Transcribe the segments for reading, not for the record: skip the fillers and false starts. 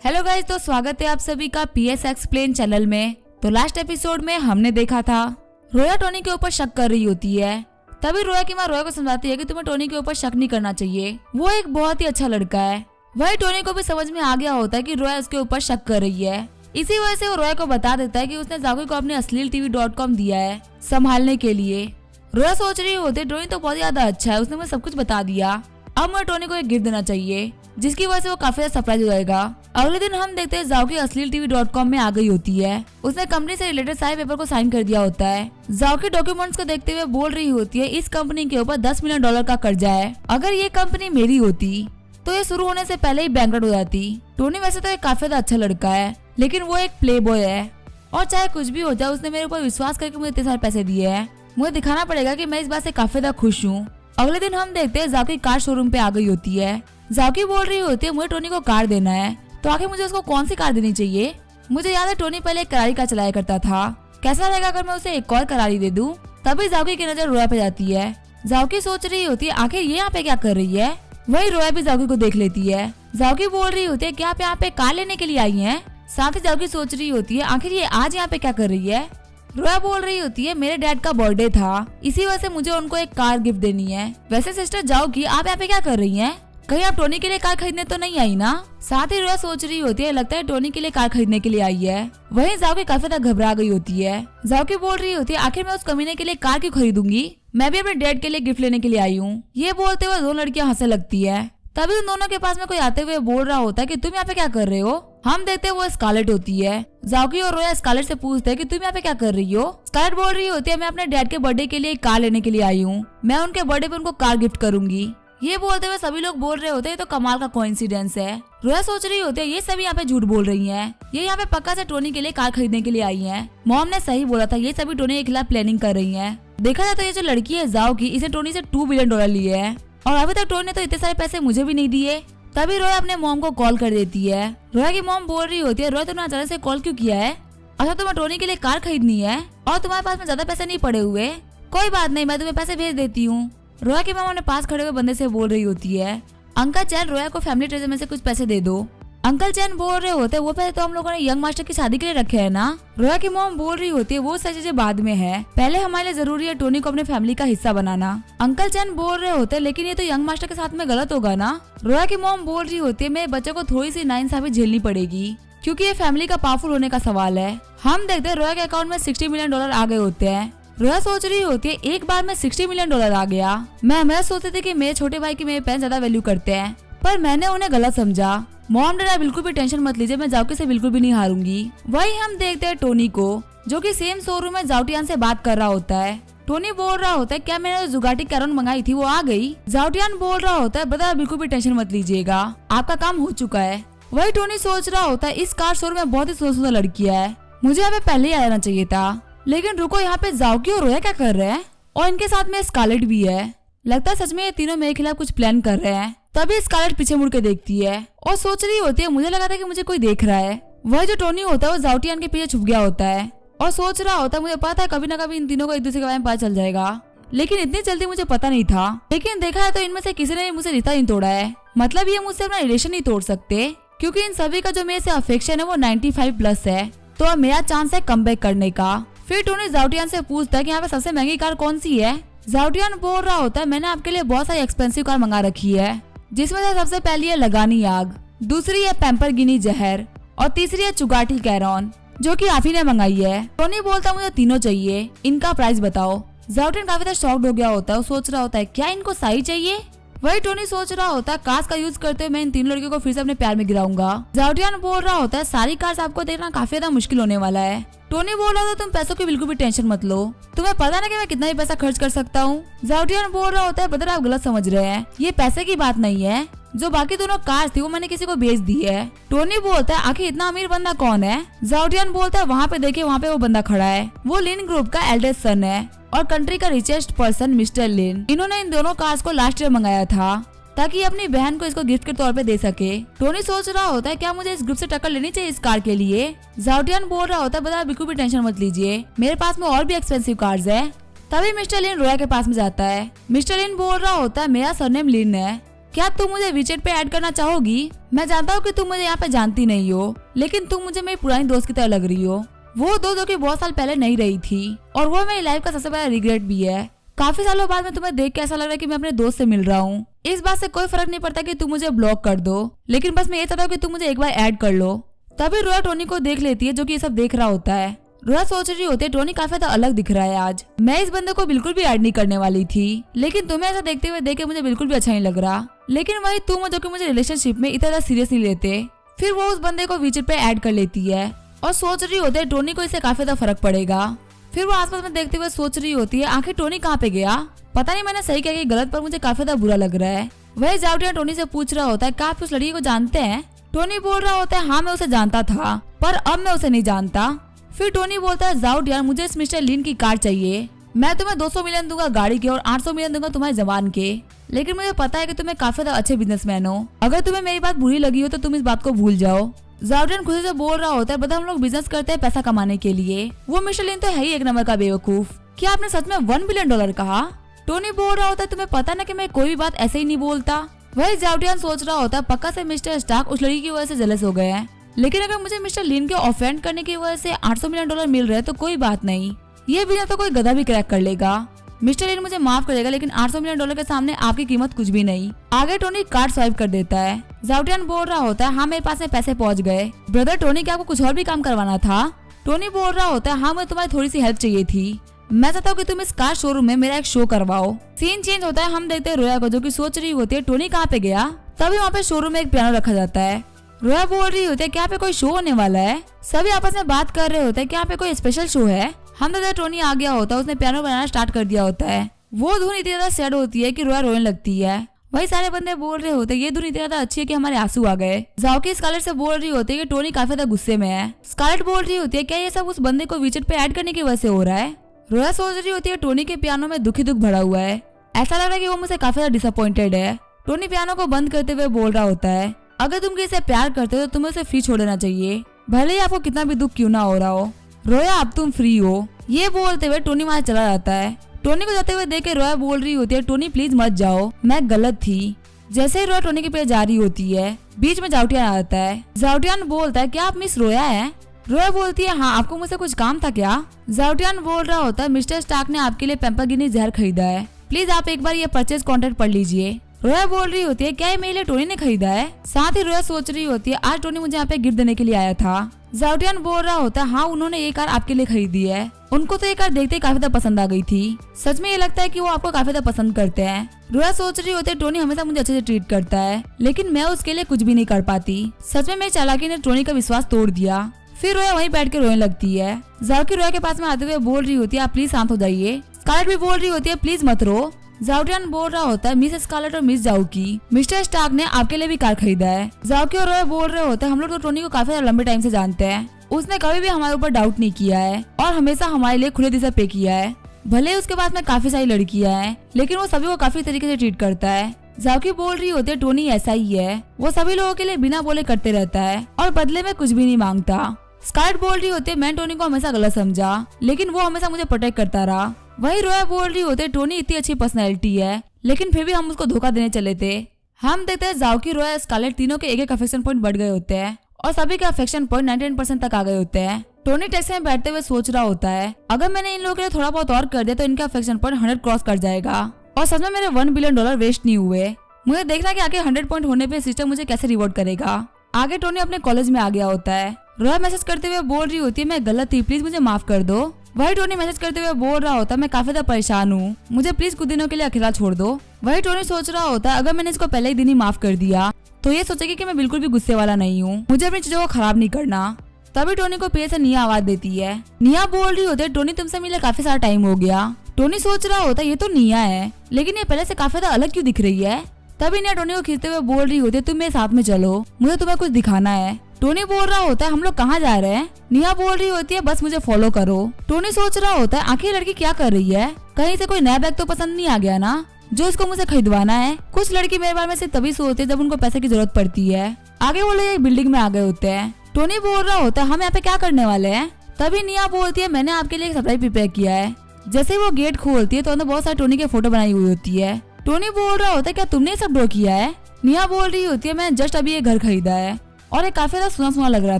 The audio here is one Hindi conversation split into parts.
हेलो गाइस, तो स्वागत है आप सभी का PS एक्सप्लेन चैनल में। तो लास्ट एपिसोड में हमने देखा था रोया टोनी के ऊपर शक कर रही होती है। तभी रोया की माँ रोया को समझाती है कि तुम्हें टोनी के ऊपर शक नहीं करना चाहिए, वो एक बहुत ही अच्छा लड़का है। वही टोनी को भी समझ में आ गया होता है कि रोया उसके ऊपर शक कर रही है। इसी वजह से वो रोया को बता देता है कि उसने जाकी को अपने अश्लील-tv.com दिया है संभालने के लिए। रोया सोच रही होती है टोनी तो बहुत ज्यादा अच्छा है, उसने मुझे सब कुछ बता दिया, अब मुझे टोनी को एक गिफ्ट देना चाहिए, जिसकी वजह से वो काफी ज्यादा सरप्राइज हो जाएगा। अगले दिन हम देखते हैं जाकी अश्लील-tv.com में आ गई होती है। उसने कंपनी से रिलेटेड सारे पेपर को साइन कर दिया होता है। जाकी डॉक्यूमेंट्स को देखते हुए बोल रही होती है इस कंपनी के ऊपर $10 मिलियन का कर्जा है, अगर ये कंपनी मेरी होती तो ये शुरू होने से पहले ही बैंकरप्ट हो जाती। टोनी वैसे तो एक काफी ज्यादा अच्छा लड़का है, लेकिन वो एक प्ले बॉय है और चाहे कुछ भी हो जाए उसने मेरे ऊपर विश्वास करके मुझे इतने सारे पैसे दिए हैं, मुझे दिखाना पड़ेगा कि मैं इस बात से काफी ज्यादा खुश हूँ। अगले दिन हम देखते हैं जाकी कार शोरूम पे आ गई होती है। जाकी बोल रही होती है मुझे टोनी को कार देना है, तो आखिर मुझे उसको कौन सी कार देनी चाहिए। मुझे याद है टोनी पहले एक करारी कार चलाया करता था, कैसा रहेगा अगर मैं उसे एक और करारी दे दूं। तभी जाकी की नजर रोया पे जाती है। जाकी सोच रही होती है आखिर ये यहाँ पे क्या कर रही है। वही रोया भी जाकी को देख लेती है। जाकी बोल रही होती है क्या आप यहाँ पे कार लेने के लिए आई है। साथ ही जाकी सोच रही होती है आखिर ये आज यहाँ पे क्या कर रही है। रोया बोल रही होती है मेरे डैड का बर्थडे था, इसी वजह से मुझे उनको एक कार गिफ्ट देनी है। वैसे सिस्टर जाओगी आप यहाँ पे क्या कर रही हैं? कहीं आप टोनी के लिए कार खरीदने तो नहीं आई ना। साथ ही रोया सोच रही होती है लगता है टोनी के लिए कार खरीदने के लिए आई है। वहीं जाकी काफी ज्यादा घबरा गई होती है। जाकी बोल रही होती है आखिर मैं उस कमीने के लिए कार क्यों खरीदूंगी, मैं भी अपने डैड के लिए गिफ्ट लेने के लिए आई हूँ। ये बोलते हुए दोनों लड़कियां हंसने लगती है। तभी उन दोनों के पास में कोई आते हुए बोल रहा होता है कि तुम यहाँ पे क्या कर रहे हो। हम देखते हैं वो स्कारलेट होती है। जाकी और रोया स्कारलेट से पूछते हैं कि तुम यहाँ पे क्या कर रही हो। स्कारलेट बोल रही होती है मैं अपने डैड के बर्थडे के लिए कार लेने के लिए आई हूँ, मैं उनके बर्थडे पे उनको कार गिफ्ट करूंगी। ये बोलते हुए सभी लोग बोल रहे होते हैं तो कमाल का कोइंसिडेंस है। रोया सोच रही होती है ये सभी यहाँ पे झूठ बोल रही हैं, ये यहाँ पे पक्का से टोनी के लिए कार खरीदने के लिए आई हैं। मॉम ने सही बोला था, ये सभी टोनी के खिलाफ प्लानिंग कर रही हैं। देखा जाए तो ये जो लड़की है जाकी, इसे टोनी से $2 बिलियन लिए है और अभी तक टोनी ने तो इतने सारे पैसे मुझे भी नहीं दिए। तभी रोया अपने मॉम को कॉल कर देती है। रोया की मॉम बोल रही होती है रोया तुमने अचानक से कॉल क्यों किया है, अच्छा तुम्हें टोनी के लिए कार खरीदनी है और तुम्हारे पास में ज्यादा पैसे नहीं पड़े हुए, कोई बात नहीं मैं तुम्हें पैसे भेज देती हूँ। रोया की मॉम अपने पास खड़े हुए बंदे से बोल रही होती है अंकल चैन रोया को फैमिली ट्रेजर में से कुछ पैसे दे दो। अंकल चैन बोल रहे होते वो पैसे तो हम लोगों ने यंग मास्टर की शादी के लिए रखे है ना। रोया की मॉम बोल रही होती है वो सब चीजें बाद में है, पहले हमारे लिए जरूरी है टोनी को अपने फैमिली का हिस्सा बनाना। अंकल चैन बोल रहे होते लेकिन ये तो यंग मास्टर के साथ में गलत होगा ना। रोया की मॉम बोल रही होती है मेरे बच्चे को थोड़ी सी नाइंसाफी झेलनी पड़ेगी क्योंकि ये फैमिली का पावरफुल होने का सवाल है। हम देखते हैं रोया के अकाउंट में $60 मिलियन आ गए होते हैं। रोया सोच रही होती है एक बार में $60 मिलियन आ गया। मैं हमेशा सोचते थे कि मेरे छोटे भाई की मेरे पेरेंट्स ज्यादा वैल्यू करते हैं, पर मैंने उन्हें गलत समझा। मॉम डैड बिल्कुल भी टेंशन मत लीजिए, मैं जाकी से बिल्कुल भी नहीं हारूंगी। वही हम देखते हैं टोनी को जो कि सेम शोरूम में जाउटियान से बात कर रहा होता है। टोनी बोल रहा होता है क्या मैंने जो जुगाटी कैरन मंगाई थी वो आ गई। जाउटियान बोल रहा होता है बता बिल्कुल भी टेंशन मत लीजिएगा, आपका काम हो चुका है। वही टोनी सोच रहा होता है इस कार शोरूम में बहुत ही सुंदर सुंदर लड़कियां है, मुझे यहाँ पे पहले ही आ जाना चाहिए था। लेकिन रुको यहाँ पे जाकी और रोया क्या कर रहे हैं और इनके साथ में स्कारलेट भी है, लगता है सच में ये तीनों मेरे खिलाफ कुछ प्लान कर रहे हैं। तभी स्कारलेट पीछे मुड़ के देखती है और सोच रही होती है मुझे लगा था कि मुझे कोई देख रहा है। वह जो टोनी होता है वो जाउटियान के पीछे छुप गया होता है और सोच रहा होता है मुझे पता है कभी ना कभी इन तीनों को एक दूसरे के बारे में पता चल जाएगा, लेकिन इतनी जल्दी मुझे पता नहीं था। लेकिन देखा है तो इनमें से किसी ने मुझसे रिश्ता नहीं तोड़ा है, मतलब ये मुझसे अपना रिलेशन नहीं तोड़ सकते क्योंकि इन सभी का जो मेरे से अफेक्शन है वो 95+ है, तो अब मेरा चांस है कमबैक करने का। फिर टोनी जाउटियान से पूछता है कि यहाँ पे सबसे महंगी कार कौन सी है। जाउटियान बोल रहा होता है मैंने आपके लिए बहुत सारी एक्सपेंसिव कार मंगा रखी है, जिसमें से सबसे पहली है लगानी आग, दूसरी है पैम्परगिनी जहर और तीसरी है चुगाटी कैरॉन जो कि आप ही ने मंगाई है। टोनी बोलता मुझे तीनों चाहिए, इनका प्राइस बताओ। जाउटियान काफी ज्यादा शॉक्ड हो गया होता है, वो सोच रहा होता है क्या इनको सही चाहिए। वही टोनी सोच रहा होता है कार्स का यूज करते हुए मैं इन तीन लड़कियों को फिर से अपने प्यार में गिराऊंगा। जाउटियान बोल रहा होता है सारी कार्स आपको देखना काफी ज्यादा मुश्किल होने वाला है। टोनी बोल रहा था तुम पैसों की बिल्कुल भी टेंशन मत लो, तुम्हें पता ना कि मैं कितना ही पैसा खर्च कर सकता हूँ। जाउटियान बोल रहा होता है ब्रदर आप गलत समझ रहे हैं, ये पैसे की बात नहीं है, जो बाकी दोनों कार्स थी वो मैंने किसी को बेच दी है। टोनी बोलता है आखिर इतना अमीर बंदा कौन है। जाउटियान बोलता है वहाँ पे देखिए वहाँ पे वो बंदा खड़ा है, वो लिन ग्रुप का एल्डेस्ट सन है और कंट्री का रिचेस्ट पर्सन मिस्टर लिन। इन्होंने इन दोनों कार्स को लास्ट ईयर मंगाया था ताकि अपनी बहन को इसको गिफ्ट के तौर पे दे सके। टोनी सोच रहा होता है क्या मुझे इस ग्रुप से टक्कर लेनी चाहिए इस कार के लिए। जाउटियान बोल रहा होता है बता बिल्कुल भी टेंशन मत लीजिए, मेरे पास में और भी एक्सपेंसिव कार्स है। तभी मिस्टर लिन रोया के पास में जाता है। मिस्टर लिन बोल रहा होता है मेरा सरनेम लिन है क्या तुम मुझे वीचेट पे ऐड करना चाहोगी? मैं जानता हूँ कि तुम मुझे यहाँ पे जानती नहीं हो, लेकिन तुम मुझे मेरी पुरानी दोस्त की तरह लग रही हो। वो दोस्त जो कि बहुत साल पहले नहीं रही थी, और वो मेरी लाइफ का सबसे बड़ा रिग्रेट भी है। काफी सालों बाद में तुम्हें देख के ऐसा लग रहा है कि मैं अपने दोस्त से मिल रहा हूँ। इस बात से कोई फर्क नहीं पड़ता कि तुम मुझे ब्लॉक कर दो, लेकिन बस मैं ये चाहता हूँ कि तुम मुझे एक बार ऐड कर लो। तभी रोया टोनी को देख लेती है, जो कि ये सब देख रहा होता है। रोया सोच रही होती है टोनी काफी ज्यादा अलग दिख रहा है आज। मैं इस बंदे को बिल्कुल भी ऐड नहीं करने वाली थी, लेकिन तुम्हें ऐसा देखते हुए देख के मुझे बिल्कुल भी अच्छा नहीं लग रहा। लेकिन वही तुम जो कि मुझे रिलेशनशिप में इतना सीरियस नहीं लेते। फिर वो उस बंदे को वीचेट पे ऐड कर लेती है और सोच रही होती है टोनी को इससे काफी ज्यादा फर्क पड़ेगा। फिर वो आसपास में देखते हुए सोच रही होती है आखिर टोनी कहाँ पे गया? पता नहीं मैंने सही किया कि गलत, पर मुझे काफी ज्यादा बुरा लग रहा है। वही जाउटिया टोनी से पूछ रहा होता है क्या आप उस लड़की को जानते हैं? टोनी बोल रहा होता है हाँ मैं उसे जानता था, पर अब मैं उसे नहीं जानता। फिर टोनी बोलता है जाउटिया मुझे इस मिस्टर लिन की कार चाहिए। मैं तुम्हें 200 मिलियन दूंगा गाड़ी के और 800 मिलियन दूंगा तुम्हारे जवान के। लेकिन मुझे पता है कि तुम्हें काफी ज्यादा अच्छे बिजनेसमैन हो। अगर तुम्हें मेरी बात बुरी लगी हो तो तुम इस बात को भूल जाओ। जाउटियन खुशी से बोल रहा होता है बता हम लोग बिजनेस करते हैं पैसा कमाने के लिए। वो मिस्टर लिन तो है ही एक नंबर का बेवकूफ। क्या आपने सच में $1 बिलियन कहा? टोनी बोल रहा होता है तुम्हें पता ना कि मैं कोई भी बात ऐसे ही नहीं बोलता। वही जाउटियन सोच रहा होता है पक्का से मिस्टर स्टार्क उस लड़की की वजह से जेलस हो गए हैं। लेकिन अगर मुझे मिस्टर लिन के ऑफेंड करने की वजह से $800 मिलियन मिल रहे हैं तो कोई बात नहीं, ये बिजनेस तो कोई गधा भी क्रैक कर लेगा। मिस्टर लिन मुझे माफ कर देगा, लेकिन $800 मिलियन के सामने आपकी कीमत कुछ भी नहीं। आगे टोनी कार्ड स्वाइप कर देता है। जाउटियन बोल रहा होता है हाँ मेरे पास में पैसे पहुंच गए। ब्रदर टोनी क्या आपको कुछ और भी काम करवाना था? टोनी बोल रहा होता है हाँ मुझे तुम्हारी थोड़ी सी हेल्प चाहिए थी। मैं चाहता हूँ कि तुम इस कार शोरूम में मेरा एक शो करवाओ। सीन चेंज होता है, हम देखते हैं रोया को जो कि सोच रही होती है टोनी कहाँ पे गया। तभी वहाँ पे शोरूम में एक पियानो रखा जाता है। रोया बोल रही होती है क्या पे कोई शो होने वाला है? सभी आपस में बात कर रहे होते हैं क्या पे कोई स्पेशल शो है। हम देखते हैं टोनी आ गया होता है, उसने पियानो बनाना स्टार्ट कर दिया होता है। वो धुन इतनी ज्यादा सैड होती है कि रोया रोने लगती है। वही सारे बंदे बोल रहे होते हैं ये धुन इतनी ज्यादा अच्छी है कि हमारे आंसू आ गए। जाओकी स्कारलेट से बोल रही होती है कि टोनी काफी ज्यादा गुस्से में है। स्कारलेट बोल रही होती है क्या ये सब उस बंदे को वीचेट पे ऐड करने की वजह से हो रहा है? रोया सोच रही होती है टोनी के पियानो में दुखी दुख भरा हुआ है। ऐसा लग रहा है कि वो मुझसे काफी ज्यादा डिसअपॉइंटेड है। टोनी पियानो को बंद करते हुए बोल रहा होता है अगर तुम किसी से प्यार करते हो तो तुम्हें उसे फ्री छोड़ देना चाहिए, भले ही आपको कितना भी दुख क्यों ना हो रहा हो। रोया अब तुम फ्री हो। ये बोलते हुए टोनी वहाँ चला जाता है। टोनी को जाते हुए देख के रोया बोल रही होती है टोनी प्लीज मत जाओ, मैं गलत थी। जैसे ही रोया टोनी के पीछे जा रही होती है, बीच में जाउटियान आता है। जाउटियान बोलता है क्या आप मिस रोया है? रोया बोलती है हाँ आपको मुझसे कुछ काम था क्या? जाउटियान बोल रहा होता है मिस्टर स्टार्क ने आपके लिए पेम्पागिनी जहर खरीदा है, प्लीज आप एक बार ये परचेज कॉन्ट्रैक्ट पढ़ लीजिए। रोया बोल रही होती है क्या ये मेरे लिए टोनी ने खरीदा है? साथ ही रोया सोच रही होती है आज टोनी मुझे यहाँ पे गिफ्ट देने के लिए आया था। जाउटियान बोल रहा होता है हाँ उन्होंने ये कार आपके लिए खरीदी है, उनको तो ये कार देखते ही काफी ज्यादा पसंद आ गई थी। सच में ये लगता है कि वो आपको काफी ज्यादा पसंद करते हैं। रोया सोच रही होती है टोनी हमेशा मुझे अच्छे से ट्रीट करता है, लेकिन मैं उसके लिए कुछ भी नहीं कर पाती। सच में मेरी चालाकी ने टोनी का विश्वास तोड़ दिया। फिर रोया वहीं बैठ के रोने लगती है। जाओकी रोया के पास में आते हुए बोल रही होती है आप प्लीज शांत हो जाइए। स्कारलेट भी बोल रही होती है प्लीज मत रो। जाउटियान बोल रहा होता है मिस स्कारलेट और मिस जाओकी, मिस्टर स्टार्क ने आपके लिए भी कार खरीदा है। जाओकी और रोया बोल रहे होते हैं हम लोग तो टोनी को काफी लंबे टाइम से जानते हैं, उसने कभी भी हमारे ऊपर डाउट नहीं किया है और हमेशा हमारे लिए खुले दिल से पे किया है। भले उसके पास में काफी सारी लड़कियां हैं, लेकिन वो सभी को काफी तरीके से ट्रीट करता है। जाओकी बोल रही होती है टोनी ऐसा ही है, वो सभी लोगों के लिए बिना बोले करते रहता है और बदले में कुछ भी नहीं मांगता। स्कारलेट बोल रही होती है मैं टोनी को हमेशा गलत समझा, लेकिन वो हमेशा मुझे प्रोटेक्ट करता रहा। वही रोया बोल रही होती है टोनी इतनी अच्छी पर्सनैलिटी है, लेकिन फिर भी हम उसको धोखा देने चले थे। हम देखते हैं जाओकी रोया स्कारलेट तीनों के एक अफेक्शन पॉइंट बढ़ गए होते हैं और सभी के अफेक्शन पॉइंट 99% तक आ गए होते हैं। टोनी टैक्सी में बैठते हुए सोच रहा होता है अगर मैंने इन लोगों के लिए थोड़ा बहुत और कर दिया तो इनका अफेक्शन पॉइंट 100 क्रॉस कर जाएगा और सच में मेरे $1 बिलियन वेस्ट नहीं हुए। मुझे देखना कि आगे 100 पॉइंट होने पे सिस्टम मुझे कैसे रिवॉर्ड करेगा। आगे टोनी अपने कॉलेज में आ गया होता है। रोया मैसेज करते हुए बोल रही होती है मैं गलत थी, प्लीज मुझे माफ कर दो। वही टोनी मैसेज करते हुए बोल रहा होता है मैं काफी ज्यादा परेशान हूँ, मुझे प्लीज कुछ दिनों के लिए अकेला छोड़ दो। वही टोनी सोच रहा होता है अगर मैंने इसको पहले ही दिन ही माफ कर दिया तो ये सोचेगी कि मैं बिल्कुल भी गुस्से वाला नहीं हूँ, मुझे अपनी चीजों को खराब नहीं करना। तभी टोनी को पीछे से निया आवाज देती है। निया बोल रही होती है टोनी तुमसे मिले काफी सारा टाइम हो गया। टोनी सोच रहा होता है ये तो निया है, लेकिन ये पहले से काफी ज्यादा अलग क्यों दिख रही है। तभी निया टोनी को खींचते हुए बोल रही होती है तुम मेरे साथ में चलो, मुझे तुम्हें कुछ दिखाना है। टोनी बोल रहा होता है हम लोग कहाँ जा रहे हैं। निया बोल रही होती है बस मुझे फॉलो करो। टोनी सोच रहा होता है आखिर लड़की क्या कर रही है, कहीं से कोई नया बैग तो पसंद नहीं आ गया ना जो इसको मुझे खरीदवाना है। कुछ लड़की मेरे बारे में सिर्फ तभी सोचती है जब उनको पैसे की जरूरत पड़ती है। आगे वो लोग एक बिल्डिंग में आ गए होते हैं। टोनी बोल रहा होता है हम यहाँ पे क्या करने वाले हैं। तभी निया बोलती है मैंने आपके लिए एक सरप्राइज प्रिपेयर किया है। जैसे ही वो गेट खोलती है तो अंदर बहुत सारे टोनी के फोटो बनाई हुई होती है। टोनी बोल रहा होता है क्या तुमने ये सब ड्रॉ किया है? निया बोल रही होती है मैंने जस्ट अभी ये घर खरीदा है और ये काफी ज्यादा सुना सुना लग रहा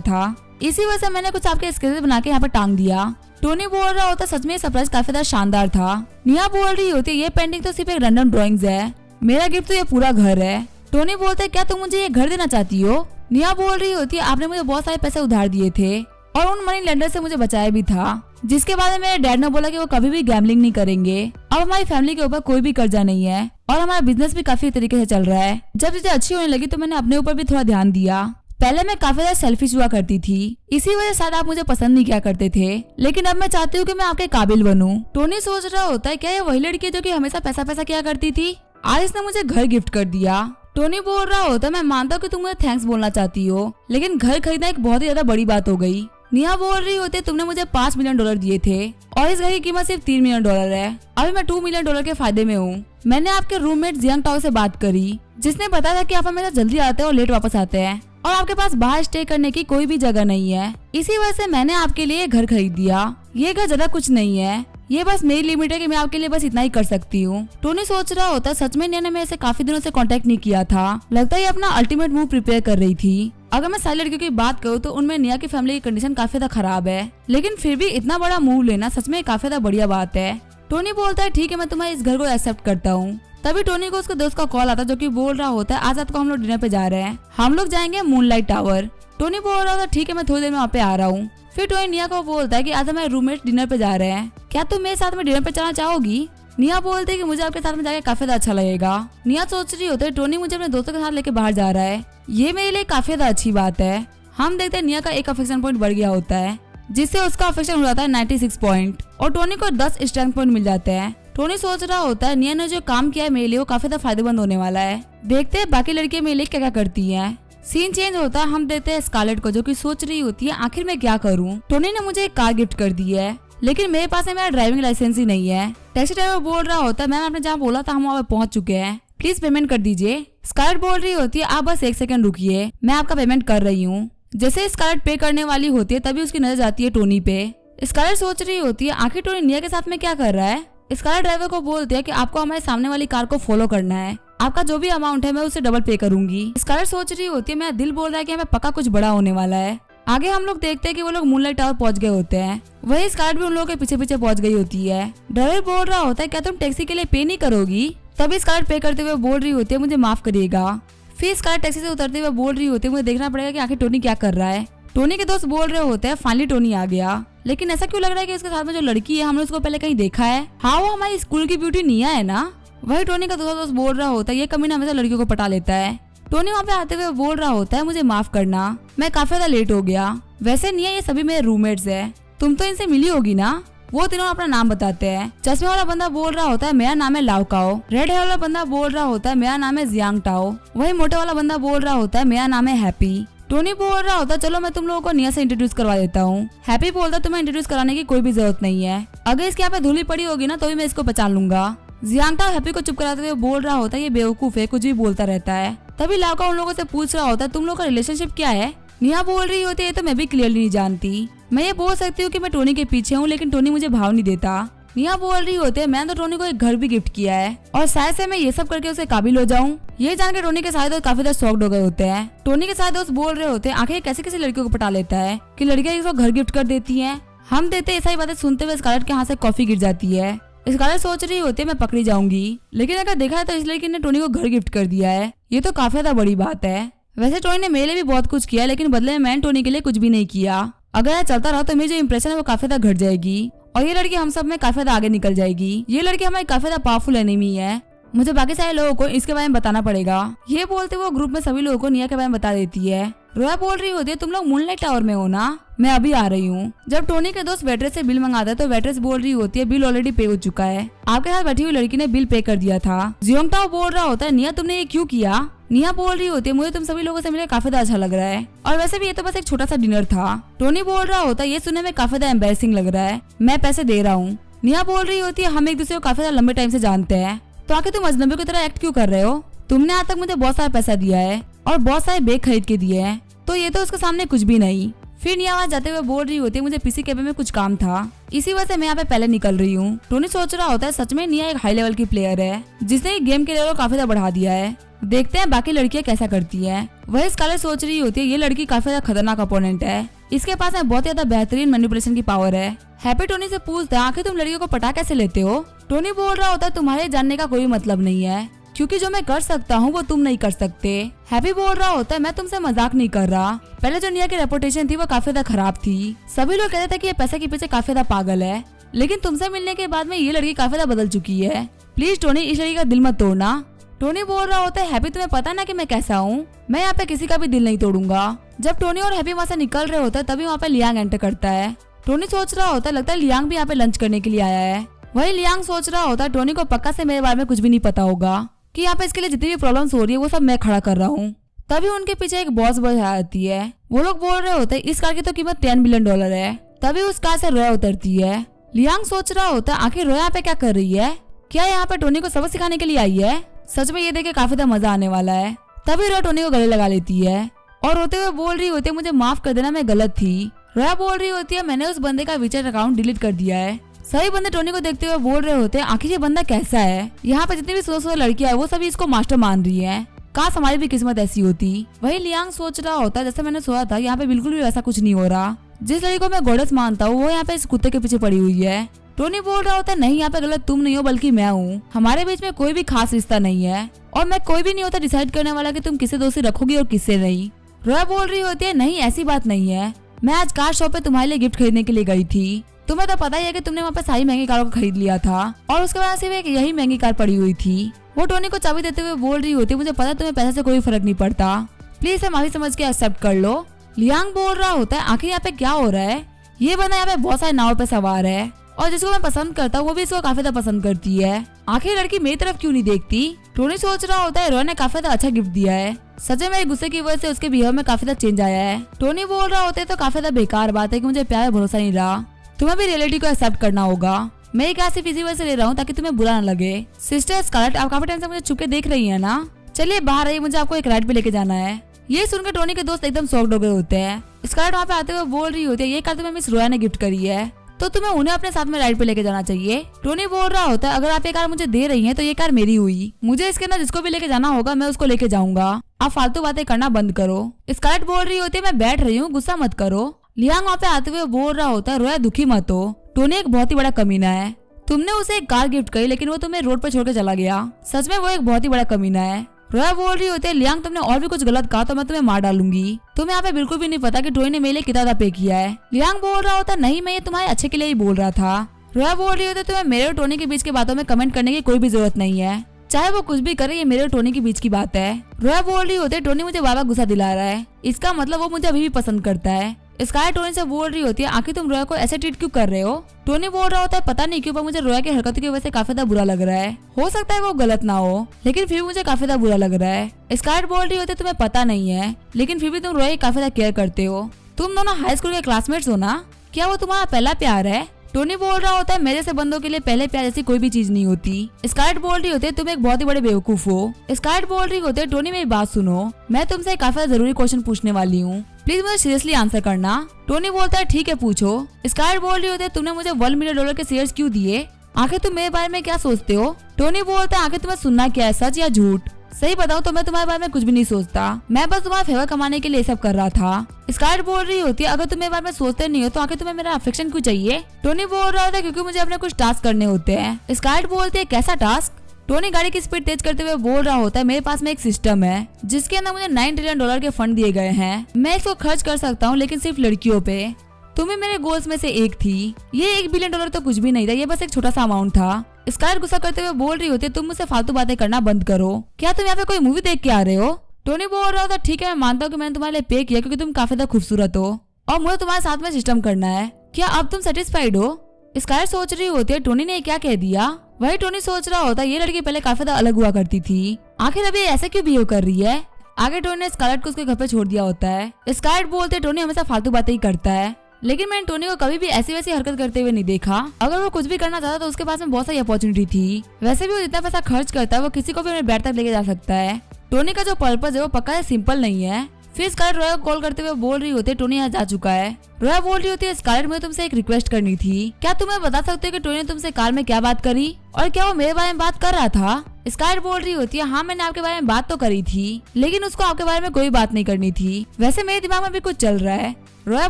था, इसी वजह से मैंने कुछ आपके स्केचेस बना के यहाँ पे टांग दिया। टोनी बोल रहा होता सच में सरप्राइज काफी ज्यादा शानदार था। निया बोल रही होती है ये पेंटिंग तो सिर्फ एक रैंडम ड्राइंग्स है, मेरा गिफ्ट तो ये पूरा घर है। टोनी बोलता है क्या तुम मुझे ये घर देना चाहती हो? निया बोल रही होती है आपने मुझे बहुत सारे पैसे उधार दिए थे और उन मनी लेंडर से मुझे बचाया भी था, जिसके बाद मेरे डैड ने बोला कि वो कभी भी गैम्बलिंग नहीं करेंगे। अब हमारी फैमिली के ऊपर कोई भी कर्जा नहीं है और हमारा बिजनेस भी काफी तरीके से चल रहा है। जब चीजें अच्छी होने लगी तो मैंने अपने ऊपर भी थोड़ा ध्यान दिया। पहले मैं काफी ज्यादा सेल्फिश हुआ करती थी, इसी वजह से शायद आप मुझे पसंद नहीं किया करते थे, लेकिन अब मैं चाहती हूँ कि मैं आपके काबिल बनूं। टोनी सोच रहा होता है क्या ये वही लड़की है जो कि हमेशा पैसा पैसा किया करती थी? आज इसने मुझे घर गिफ्ट कर दिया। टोनी बोल रहा होता है मैं मानता हूँ कि तुम मुझे थैंक्स बोलना चाहती हो, लेकिन घर खरीदना एक बहुत ही ज्यादा बड़ी बात हो गई। निया बोल रही होती है तुमने मुझे $5 मिलियन दिए थे और इस घर की कीमत सिर्फ $3 मिलियन है। अभी मैं $2 मिलियन के फायदे में हूँ। मैंने आपके रूममेट जियांग टाओ से बात करी, जिसने बताया था कि आप हमेशा जल्दी आते हैं और लेट वापस आते हैं और आपके पास बाहर स्टे करने की कोई भी जगह नहीं है, इसी वजह से मैंने आपके लिए घर खरीद दिया। ये घर ज्यादा कुछ नहीं है, ये बस मेरी लिमिट है कि मैं आपके लिए बस इतना ही कर सकती हूँ। टोनी सोच रहा होता सच में निया ने मेरे से काफी दिनों से कांटेक्ट नहीं किया था, लगता है ये अपना अल्टीमेट मूव प्रिपेयर कर रही थी। अगर मैं सारी लड़कियों की बात करूँ तो उनमें निया की फैमिली की कंडीशन काफी ज्यादा खराब है, लेकिन फिर भी इतना बड़ा मूव लेना सच में काफी ज्यादा बढ़िया बात है। टोनी बोलता है ठीक है मैं तुम्हारे इस घर को एक्सेप्ट करता हूँ। तभी टोनी को उसके दोस्त का कॉल आता है जो कि बोल रहा होता है आज रात को हम लोग डिनर पे जा रहे हैं, हम लोग जाएंगे मूनलाइट टावर। टोनी बोल रहा होता ठीक है मैं थोड़ी देर में वहाँ पे आ रहा हूँ। फिर टोनी निया को बोलता है कि आज हमारे रूममेट डिनर पे जा रहे हैं, क्या तुम मेरे साथ में डिनर पे जाना चाहोगी? निया बोलते है कि मुझे आपके साथ में जाकर काफी ज्यादा अच्छा लगेगा। निया सोच रही होती है टोनी मुझे अपने दोस्तों के साथ लेके बाहर जा रहा है, ये मेरे लिए काफी ज्यादा अच्छी बात है। हम देखते हैं निया का एक अफेक्शन पॉइंट बढ़ गया होता है, जिससे उसका अफेक्शन हो जाता है 96 पॉइंट और टोनी को 10 स्ट्रेंथ पॉइंट मिल जाते हैं। टोनी सोच रहा होता है निया ने जो काम किया है मेरे लिए वो काफी ज्यादा फायदेमंद होने वाला है। देखते हैं बाकी लड़कियां मेरे लिए क्या क्या करती हैं। सीन चेंज होता है, हम देखते हैं स्कारलेट को जो कि सोच रही होती है आखिर मैं क्या करूं। टोनी ने मुझे एक कार गिफ्ट कर दी है, लेकिन मेरे पास मेरा ड्राइविंग लाइसेंस ही नहीं है। टैक्सी ड्राइवर बोल रहा होता है मैम आपने जहाँ बोला था हम वहाँ पे पहुँच चुके हैं, प्लीज पेमेंट कर दीजिए। स्कारलेट बोल रही होती है आप बस 1 सेकंड रुकिए, मैं आपका पेमेंट कर रही हूँ। जैसे स्कारलेट पे करने वाली होती है तभी उसकी नजर जाती है टोनी पे। स्कारलेट सोच रही होती है आखिर टोनी निया के साथ में क्या कर रहा है। स्कारलेट ड्राइवर को बोलती है कि आपको हमारे सामने वाली कार को फॉलो करना है, आपका जो भी अमाउंट है मैं उसे डबल पे करूंगी। स्कारलेट सोच रही होती है मेरा दिल बोल रहा है कि हमें पक्का कुछ बड़ा होने वाला है। आगे हम लोग देखते हैं कि वो लोग मूनलाइट टावर पहुंच गए होते हैं, वही स्कारलेट भी उन लोगों के पीछे पीछे पहुंच गई होती है। ड्राइवर बोल रहा होता है क्या तुम टैक्सी के लिए पे नहीं करोगी? तभी स्कारलेट पे करते हुए बोल रही होती है मुझे माफ करिएगा। फिर स्कारलेट टैक्सी से उतरते हुए बोल रही होती है मुझे देखना पड़ेगा कि आखिर टोनी क्या कर रहा है। टोनी के दोस्त बोल रहे होते हैं फाइनली टोनी आ गया, लेकिन ऐसा क्यों लग रहा है कि उसके साथ में जो लड़की है हमने उसको पहले कहीं देखा है। हाँ वो हमारी स्कूल की ब्यूटी निया है ना। वही टोनी का दूसरा दोस्त बोल रहा होता है ये कमीना हमेशा लड़कियों को पटा लेता है। टोनी वहाँ पे आते हुए बोल रहा होता है मुझे माफ करना, मैं काफी ज्यादा लेट हो गया। वैसे निया ये सभी मेरे रूममेट्स है, तुम तो इनसे मिली होगी ना। वो तीनों अपना नाम बताते हैं। चश्मे वाला बंदा बोल रहा होता है मेरा नाम है लाओ काओ। रेड हेयर वाला बंदा बोल रहा होता है मेरा नाम है जियांग टाओ। वही मोटे वाला बंदा बोल रहा होता है मेरा नाम है हैप्पी। टोनी बोल रहा होता है चलो मैं तुम लोगों को निया से इंट्रोड्यूस करवा देता हूँ। हैप्पी बोलता है तुम्हें इंट्रोड्यूस कराने की कोई भी जरूरत नहीं है, अगर इसके यहाँ पे धूली पड़ी होगी ना तो भी मैं इसको पहचान लूंगा। जियांग टाओ हैप्पी को चुप कराते हुए बोल रहा होता है ये बेवकूफ है, कुछ भी बोलता रहता है। तभी लाओ काओ उन लोगों से पूछ रहा होता है तुम लोग का रिलेशनशिप क्या है। निया बोल रही होती है तो मैं भी क्लियरली नहीं जानती, मैं ये बोल सकती हूँ कि मैं टोनी के पीछे हूँ लेकिन टोनी मुझे भाव नहीं देता। निया बोल रही होती है मैंने तो टोनी को एक घर भी गिफ्ट किया है और शायद से मैं ये सब करके उसे काबिल हो जाऊं। ये जान के टोनी के सारे दोस्त काफी ज्यादा शॉक्ड हो गए होते हैं। टोनी के सारे दोस्त बोल रहे होते हैं आखिर कैसे कैसे लड़कियों को पटा लेता है कि लड़कियां इसको घर गिफ्ट कर देती हैं। हम देते ऐसा ही बातें सुनते हुए स्कारलेट के हाथ से कॉफी गिर जाती है। स्कारलेट सोच रही होती है मैं पकड़ी जाऊंगी, लेकिन अगर देखा है तो इस लड़की ने टोनी को घर गिफ्ट कर दिया है, ये तो काफी ज्यादा बड़ी बात है। वैसे टोनी ने मेरे लिए भी बहुत कुछ किया लेकिन बदले में मैंने टोनी के लिए कुछ भी नहीं किया। अगर यह चलता रहा तो मेरी जो इंप्रेशन है वो काफी ज्यादा घट जाएगी और ये लड़की हम सब में काफी ज्यादा आगे निकल जाएगी। ये लड़की हमारी काफी ज्यादा पावरफुल एनिमी है, मुझे बाकी सारे लोगों को इसके बारे में बताना पड़ेगा। ये बोलते वो ग्रुप में सभी लोगों को निया के बारे में बता देती है। रोया बोल रही होती है तुम लोग मूनलाइट टावर में हो ना, मैं अभी आ रही हूँ। जब टोनी के दोस्त वेट्रेस से बिल मंगाता है तो वेट्रेस बोल रही होती है बिल ऑलरेडी पे हो चुका है, आपके साथ बैठी हुई लड़की ने बिल पे कर दिया था। जियांग टाओ बोल रहा होता है निया तुमने ये क्यों किया। निया बोल रही होती है मुझे तुम सभी लोगों से मिलकर काफी ज्यादा अच्छा लग रहा है और वैसे भी ये तो बस एक छोटा सा डिनर था। टोनी बोल रहा होता है ये सुनने में काफी ज्यादा एम्बैरेसिंग लग रहा है, मैं पैसे दे रहा हूँ। निया बोल रही होती है हम एक दूसरे को काफी ज्यादा लंबे टाइम से जानते हैं, तो आखिर तुम अजनबी की तरह एक्ट क्यों कर रहे हो। तुमने आज तक मुझे बहुत सारा पैसा दिया है और बहुत सारे बैग खरीद के दिए हैं, तो ये तो उसके सामने कुछ भी नहीं। फिर निया वहाँ जाते हुए बोल रही होती है मुझे पीसी कैफे में कुछ काम था, इसी वजह से मैं यहाँ पे पहले निकल रही हूँ। टोनी सोच रहा होता है सच में निया एक हाई लेवल की प्लेयर है जिसने गेम के लेवल को काफी ज्यादा बढ़ा दिया है। देखते हैं बाकी लड़कियां कैसा करती है। वही स्कारलेट सोच रही होती है ये लड़की काफी ज्यादा खतरनाक अपोनेंट है, इसके पास में बहुत ज्यादा बेहतरीन मैनिपुलेशन की पावर है। हैप्पी टोनी से पूछता है आखिर तुम लड़कियों को पटा कैसे लेते हो। टोनी बोल रहा होता है तुम्हारे जानने का कोई मतलब नहीं है, क्योंकि जो मैं कर सकता हूँ वो तुम नहीं कर सकते। हैप्पी बोल रहा होता है मैं तुमसे मजाक नहीं कर रहा, पहले जो निया की रेपुटेशन थी वो काफी ज्यादा खराब थी, सभी लोग कहते थे कि ये पैसे के पीछे काफी ज्यादा पागल है, लेकिन तुमसे मिलने के बाद में ये लड़की काफी ज्यादा बदल चुकी है। प्लीज टोनी इस लड़की का दिल मत तोड़ना। टोनी बोल रहा होता है हैप्पी तुम्हें पता ना कि मैं कैसा हूँ, मैं यहाँ पे किसी का भी दिल नहीं तोड़ूंगा। जब टोनी और हैप्पी वहाँ से निकल रहे होते हैं तभी वहाँ पे लियांग एंटर करता है। टोनी सोच रहा होता है लगता है लियांग भी यहाँ पे लंच करने के लिए आया है। वही लियांग सोच रहा होता है टोनी को पक्का से मेरे बारे में कुछ भी नहीं पता होगा कि यहाँ पे इसके लिए जितनी भी प्रॉब्लम्स हो रही है वो सब मैं खड़ा कर रहा हूँ। तभी उनके पीछे एक बॉस बस आती है, वो लोग बोल रहे होते हैं इस कार की तो कीमत $10 बिलियन है। तभी उस कार से रोया उतरती है। लियांग सोच रहा होता है आखिर रोया यहाँ पे क्या कर रही है, क्या यहाँ पे टोनी को सबक सिखाने के लिए आई है। सच में ये देख के काफी ज्यादा मजा आने वाला है। तभी रोया टोनी को गले लगा लेती है और रोते हुए बोल रही होती है मुझे माफ कर देना मैं गलत थी। रोया बोल रही होती है मैंने उस बंदे का विचर अकाउंट डिलीट कर दिया है। सभी बंदे टोनी को देखते हुए बोल रहे होते हैं आखिर ये बंदा कैसा है, यहाँ पे जितनी भी सुंदर लड़कियां है वो सभी इसको मास्टर मान रही है, काश हमारी भी किस्मत ऐसी होती। वही लियांग सोच रहा होता है जैसे मैंने सोचा था यहाँ पे बिल्कुल भी वैसा कुछ नहीं हो रहा, जिस लड़की को मैं गॉडेस मानता हूँ वो यहाँ पे इस कुत्ते के पीछे पड़ी हुई है। टोनी बोल रहा होता है नहीं यहाँ पे गलत तुम नहीं हो बल्कि मैं हूँ, हमारे बीच में कोई भी खास रिश्ता नहीं है और मैं कोई भी नहीं होता डिसाइड करने वाला कि तुम किससे दोस्ती रखोगी और किससे नहीं। रोया बोल रही होती है नहीं ऐसी बात नहीं है, मैं आज कार शॉप पे तुम्हारे लिए गिफ्ट खरीदने के लिए गई थी, तुम्हें तो पता ही है कि तुमने वहाँ पे सारी महंगी कारों को खरीद लिया था और उसके बाद सिर्फ एक यही महंगी कार पड़ी हुई थी। वो टोनी को चाबी देते हुए बोल रही होती मुझे पता तुम्हें पैसे से कोई फर्क नहीं पड़ता, प्लीज माफी समझ के एक्सेप्ट कर लो। लियांग बोल रहा होता है आखिर यहाँ पे क्या हो रहा है, ये बंदा यहाँ पे बहुत सारे नाव पे सवार है और जिसको मैं पसंद करता हूँ वो भी इसको काफी ज्यादा पसंद करती है, आखिर लड़की मेरी तरफ क्यों नहीं देखती। टोनी सोच रहा होता है रोया ने काफी ज्यादा अच्छा गिफ्ट दिया है, सच में मेरे गुस्से की वजह से उसके बिहेवियर में काफी ज्यादा चेंज आया है। टोनी बोल रहा होता है तो काफी ज्यादा बेकार बात है कि मुझे प्यार भरोसा नहीं रहा, तुम्हें भी रियलिटी को एक्सेप्ट करना होगा, मैं ये सिर्फ इसी वजह से ले रहा हूँ ताकि तुम्हें बुरा न लगे। सिस्टर स्कारलेट आप काफी टाइम से मुझे छुपके देख रही है ना, चलिए बाहर आइए मुझे आपको एक राइड पे लेके जाना है। ये सुनकर टोनी के दोस्त एकदम शॉक्ड हो गए होते हैं। स्कारलेट वहाँ पे आते हुए बोल रही होती है ये कार तुम्हें मिस रोया ने गिफ्ट करी है तो तुम्हें उन्हें अपने साथ में राइड पे लेके जाना चाहिए। टोनी बोल रहा होता है अगर आप ये कार मुझे दे रही हैं तो ये कार मेरी हुई, मुझे इसके अंदर जिसको भी लेके जाना होगा मैं उसको लेके जाऊंगा, आप फालतू बातें करना बंद करो। स्कारलेट बोल रही होती है मैं बैठ रही हूँ गुस्सा मत करो। लियांग वहाँ पे आते हुए बोल रहा होता है रोया दुखी मत हो, टोनी एक बहुत ही बड़ा कमीना है, तुमने उसे एक कार गिफ्ट करी लेकिन वो तुम्हें रोड पर छोड़ के चला गया, सच में वो एक बहुत ही बड़ा कमीना है। रोया बोल रही होती है लियांग तुमने और भी कुछ गलत कहा तो मैं तुम्हें मार डालूंगी, तुम्हें यहाँ पे बिल्कुल भी नहीं पता कि टोनी ने मेरे लिए कितना पे किया है। लियांग बोल रहा होता है नहीं मैं ये तुम्हारे अच्छे के लिए ही बोल रहा था। रोया बोल रही होती है तुम्हें मेरे और टोनी के बीच की बातों में कमेंट करने की कोई भी जरूरत नहीं है, चाहे वो कुछ भी करे ये मेरे और टोनी के बीच की बात है। रोया बोल रही होती है टोनी मुझे बार बार गुस्सा दिला रहा है, इसका मतलब वो मुझे अभी भी पसंद करता है। स्कारलेट टोनी से बोल रही होती है आखिर तुम रोया को ऐसे ट्रीट क्यों कर रहे हो। टोनी बोल रहा होता है पता नहीं क्यों पर मुझे रोया की हरकतों की वजह से काफी ज्यादा बुरा लग रहा है, हो सकता है वो गलत ना हो लेकिन फिर भी मुझे काफी ज्यादा बुरा लग रहा है। स्कारलेट बोल रही होती है तुम्हें पता नहीं है लेकिन फिर भी तुम रोया की काफी ज्यादा केयर करते हो, तुम दोनों हाई स्कूल के क्लासमेट्स हो ना, क्या वो तुम्हारा पहला प्यार है। टोनी बोल रहा होता है मेरे से बंदों के लिए पहले प्यार जैसी कोई भी चीज नहीं होती। स्कारलेट बोल रही होती है तुम एक बहुत ही बड़े बेवकूफ हो। स्कारलेट बोल रही होती है टोनी मेरी बात सुनो, मैं तुमसे काफी जरूरी क्वेश्चन पूछने वाली हूँ, प्लीज मुझे सीरियसली आंसर करना। टोनी बोलता है ठीक है पूछो। स्कारलेट बोल रही होती है तुमने मुझे $1 मिलियन के शेयर्स क्यों दिए, आखिर तुम मेरे बारे में क्या सोचते हो। टोनी बोलता है आखिर तुम्हें सुनना क्या है, सच या झूठ। सही बताऊं तो मैं तुम्हारे बारे में कुछ भी नहीं सोचता, मैं बस तुम्हारा फेवर कमाने के लिए सब कर रहा था। स्कारलेट बोल रही होती है अगर तुम मेरे बारे में सोचते नहीं हो तो आखिर तुम्हें मेरा अफेक्शन क्यों चाहिए। टोनी बोल रहा होता है क्योंकि मुझे अपने कुछ टास्क करने होते हैं। स्कारलेट बोलती है कैसा टास्क। टोनी गाड़ी की स्पीड तेज करते हुए बोल रहा होता है मेरे पास में एक सिस्टम है जिसके अंदर मुझे $9 ट्रिलियन के फंड दिए गए हैं, मैं इसको खर्च कर सकता हूँ लेकिन सिर्फ लड़कियों पे, तुम्हें मेरे गोल्स में से एक थी, ये $1 बिलियन तो कुछ भी नहीं था, ये बस एक छोटा सा अमाउंट था। स्कारलेट गुस्सा करते हुए बोल रही होती है तुम मुझसे फालतू बातें करना बंद करो, क्या तुम यहाँ पे कोई मूवी देख के आ रहे हो। टोनी बोल रहा था ठीक है मैं मानता हूँ कि मैंने तुम्हारे लिए पे किया क्योंकि तुम काफी ज्यादा खूबसूरत हो और मुझे तुम्हारे साथ में सिस्टम करना है, क्या अब तुम सेटिस्फाइड हो। स्कारलेट सोच रही होती है टोनी ने क्या कह दिया। वही टोनी सोच रहा होता है ये लड़की पहले काफी ज्यादा अलग हुआ करती थी, आखिर अभी ऐसे क्यों बिहेव कर रही है। आगे टोनी ने स्कारलेट को उसके घर पे छोड़ दिया होता है। स्कारलेट बोलते टोनी हमेशा फालतू बातें ही करता है लेकिन मैंने टोनी को कभी भी ऐसी वैसी हरकत करते हुए नहीं देखा, अगर वो कुछ भी करना चाहता तो उसके पास में बहुत सारी अपॉर्चुनिटी थी, वैसे भी वो जितना पैसा खर्च करता है वो किसी को भी अपने बैट तक लेके जा सकता है। टोनी का जो पर्पस है वो पक्का है सिंपल नहीं है, फिर स्कारलेट रोया को कॉल करते हुए बोल रही होती है टोनी यहाँ जा चुका है। रोया बोल रही होती है स्कारलेट मुझे तुमसे एक रिक्वेस्ट करनी थी, क्या तुम्हें बता सकते हो कि टोनी ने तुमसे कार में क्या बात करी और क्या वो मेरे बारे में बात कर रहा था। स्कारलेट बोल रही होती है हाँ मैंने आपके बारे में बात तो करी थी, लेकिन उसको आपके बारे में कोई बात नहीं करनी थी। वैसे मेरे दिमाग में भी कुछ चल रहा है। रोया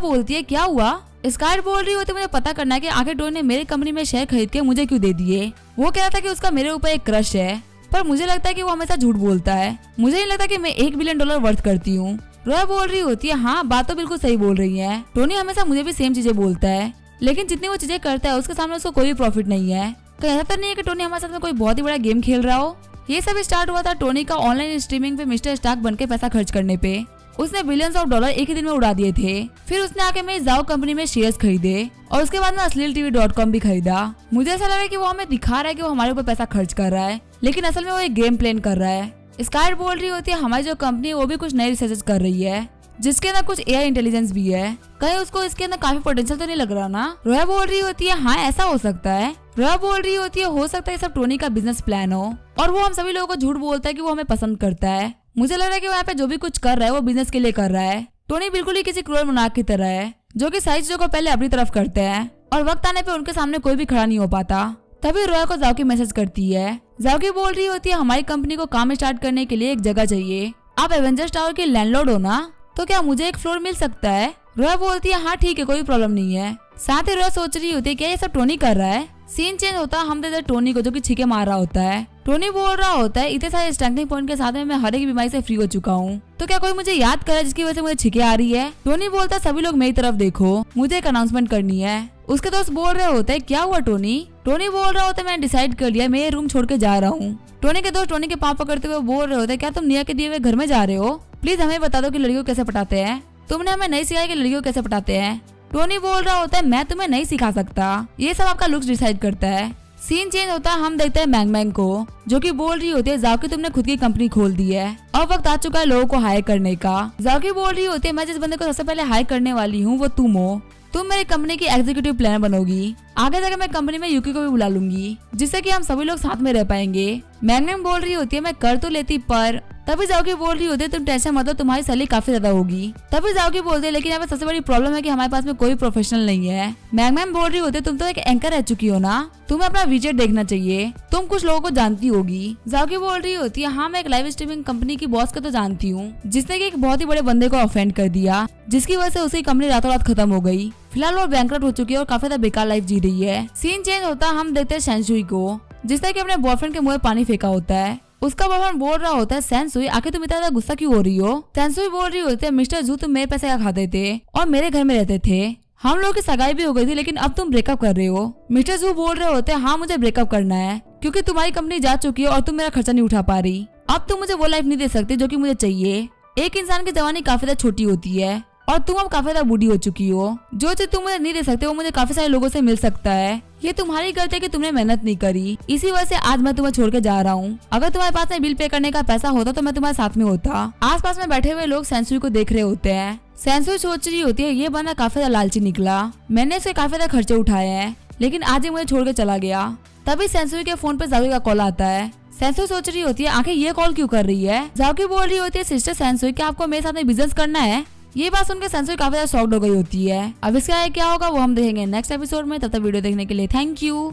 बोलती है क्या हुआ। स्कारलेट बोल रही होती है मुझे पता करना है कि आखिर टोनी ने मेरी कंपनी में शेयर खरीद के मुझे क्यों दे दिए। वो कह रहा था कि उसका मेरे ऊपर एक क्रश है, पर मुझे लगता है कि वो हमेशा झूठ बोलता है। मुझे नहीं लगता कि मैं $1 बिलियन वर्थ करती हूँ। रोया बोल रही होती है हाँ बात तो बिल्कुल सही बोल रही है, टोनी हमेशा मुझे भी सेम चीजें बोलता है, लेकिन जितनी वो चीजें करता है उसके सामने उसको कोई प्रॉफिट नहीं है। कहीं ऐसा तो नहीं है कि टोनी हमारे साथ में कोई बहुत ही बड़ा गेम खेल रहा हो। ये सब स्टार्ट हुआ था टोनी का ऑनलाइन स्ट्रीमिंग पे मिस्टर स्टार्क बन के पैसा खर्च करने पे। उसने बिलियंस ऑफ डॉलर एक ही दिन में उड़ा दिए थे। फिर उसने आके मेरी जाओ कंपनी में शेयर्स खरीदे और उसके बाद में asleeltv.com भी खरीदा। मुझे ऐसा लगा कि वो हमें दिखा रहा है कि वो हमारे ऊपर पैसा खर्च कर रहा है, लेकिन असल में वो एक गेम प्लान कर रहा है। स्कारलेट बोल रही होती है हमारी जो कंपनी है वो भी कुछ नए रिसर्च कर रही है जिसके अंदर कुछ AI इंटेलिजेंस भी है, कहीं उसको इसके अंदर काफी पोटेंशियल तो नहीं लग रहा ना। रोया बोल रही होती है हाँ ऐसा हो सकता है। रोया बोल रही होती है हो सकता है सब टोनी का बिजनेस प्लान हो और वो हम सभी लोगों को झूठ बोलता है कि वो हमें पसंद करता है। मुझे लग रहा है कि वो यहाँ पे जो भी कुछ कर रहा है वो बिजनेस के लिए कर रहा है। टोनी बिल्कुल ही किसी क्रूर मनाक की तरह है जो कि सारी चीजों को पहले अपनी तरफ करते हैं और वक्त आने पे उनके सामने कोई भी खड़ा नहीं हो पाता। तभी रोया को जाओकी मैसेज करती है। जाओकी बोल रही होती है हमारी कंपनी को काम स्टार्ट करने के लिए एक जगह चाहिए, आप एवेंजर्स टावर के लैंडलॉर्ड हो ना, तो क्या मुझे एक फ्लोर मिल सकता है। रोया बोलती है हाँ ठीक है कोई प्रॉब्लम नहीं है। साथ ही रोया सोच रही होती है क्या ये सब टोनी कर रहा है। सीन चेंज होता है हम देते टोनी को जो कि छीके मार रहा होता है। टोनी बोल रहा होता है इतने सारे स्ट्रेंथनिंग पॉइंट के साथ में मैं हर एक बीमारी से फ्री हो चुका हूँ, तो क्या कोई मुझे याद करे जिसकी वजह से मुझे छीके आ रही है। टोनी बोलता है सभी लोग मेरी तरफ देखो, मुझे एक अनाउंसमेंट करनी है। उसके दोस्त बोल रहे होते हैं क्या हुआ टोनी। टोनी बोल रहा होता है मैंने डिसाइड कर लिया मैं ये रूम छोड़ के जा रहा हूँ। टोनी के दोस्त टोनी के पाँव पकड़ते हुए बोल रहे होते हैं क्या तुम निया के दिए हुए घर में जा रहे हो, प्लीज हमें बता दो कि लड़कियों कैसे पटाते हैं, तुमने हमें नहीं सिखाया कि लड़कियों कैसे पटाते हैं। टोनी बोल रहा होता है मैं तुम्हें नहीं सिखा सकता, ये सब आपका लुक्स डिसाइड करता है। सीन चेंज होता है हम देखते हैं मैंग मैंग को जो कि बोल रही होती है जाओकी तुमने खुद की कंपनी खोल दी है और वक्त आ चुका है लोगों को हायर करने का। जाओकी बोल रही होती है मैं जिस बंदे को सबसे पहले हायर करने वाली हूँ वो तुम हो, तुम मेरी कंपनी की एग्जीक्यूटिव प्लानर बनोगी। आगे जाकर मैं कंपनी में यूकी को भी बुला लूंगी जिससे कि हम सभी लोग साथ में रह पाएंगे। मैंगनम बोल रही होती है मैं कर तो लेती, पर तभी जाओकी बोल रही होती है तुम टेंशन मत लो तुम्हारी सैलरी काफी ज्यादा होगी। तभी जाओकी बोलती है लेकिन यहाँ पे सबसे बड़ी प्रॉब्लम है कि हमारे पास में कोई प्रोफेशनल नहीं है। मैंगनम बोल रही होती है तुम तो एक एंकर रह चुकी हो ना, तुम्हें अपना विजय देखना चाहिए, तुम कुछ लोगों को जानती होगी। जाओकी बोल रही होती है हाँ मैं एक लाइव स्ट्रीमिंग कंपनी की बॉस को तो जानती हूँ जिसने की एक बहुत ही बड़े बंदे को ऑफेंड कर दिया जिसकी वजह से उसकी कंपनी रातों रात खत्म हो गई। फिलहाल वो बैंकरप्ट हो चुकी है और काफी ज्यादा बेकार लाइफ जी रही है। सीन चेंज होता है हम देखते हैं सेंसुई को जिसने कि अपने बॉयफ्रेंड के मुंह में पानी फेंका होता है। उसका बॉयफ्रेंड बोल रहा होता है सेंसुई आखिर तुम इतना ज्यादा गुस्सा क्यों हो रही हो। सेंसुई बोल रही होती है मिस्टर जू तुम मेरे पैसे का खाते थे और मेरे घर में रहते थे, हम लोग की सगाई भी हो गई थी लेकिन अब तुम ब्रेकअप कर रहे हो। मिस्टर जू बोल रहे होते हैं हाँ मुझे ब्रेकअप करना है क्योंकि तुम्हारी कंपनी जा चुकी है और तुम मेरा खर्चा नहीं उठा पा रही, अब तुम मुझे वो लाइफ नहीं दे सकती जो कि मुझे चाहिए। एक इंसान की जवानी काफी ज्यादा छोटी होती है और तुम अब काफी ज्यादा बूढ़ी हो चुकी हो, जो चीज तुम मुझे नहीं दे सकते वो मुझे काफी सारे लोगों से मिल सकता है। ये तुम्हारी गलती है कि तुमने मेहनत नहीं करी, इसी वजह से आज मैं तुम्हें छोड़ के जा रहा हूँ। अगर तुम्हारे पास में बिल पे करने का पैसा होता तो मैं तुम्हारे साथ में होता। आसपास में बैठे हुए लोग सेंसुई को देख रहे होते हैं। सेंसुई सोच रही होती है ये बंदा काफी ज्यादा लालची निकला, मैंने इससे काफी ज्यादा खर्चे उठाए हैं लेकिन आज ही मुझे छोड़ के चला गया। तभी सेंसुई के फोन पे जाओकी का कॉल आता है। सेंसुई सोच रही होती है आखिर ये कॉल क्यों कर रही है। जाओकी बोल रही होती है सिस्टर सेंसुई क्या आपको मेरे साथ में बिजनेस करना है। ये बात सुनकर सेंसुई काफी ज्यादा शॉक्ड हो गई होती है। अब इसका क्या होगा वो हम देखेंगे नेक्स्ट एपिसोड में। तब तक वीडियो देखने के लिए थैंक यू।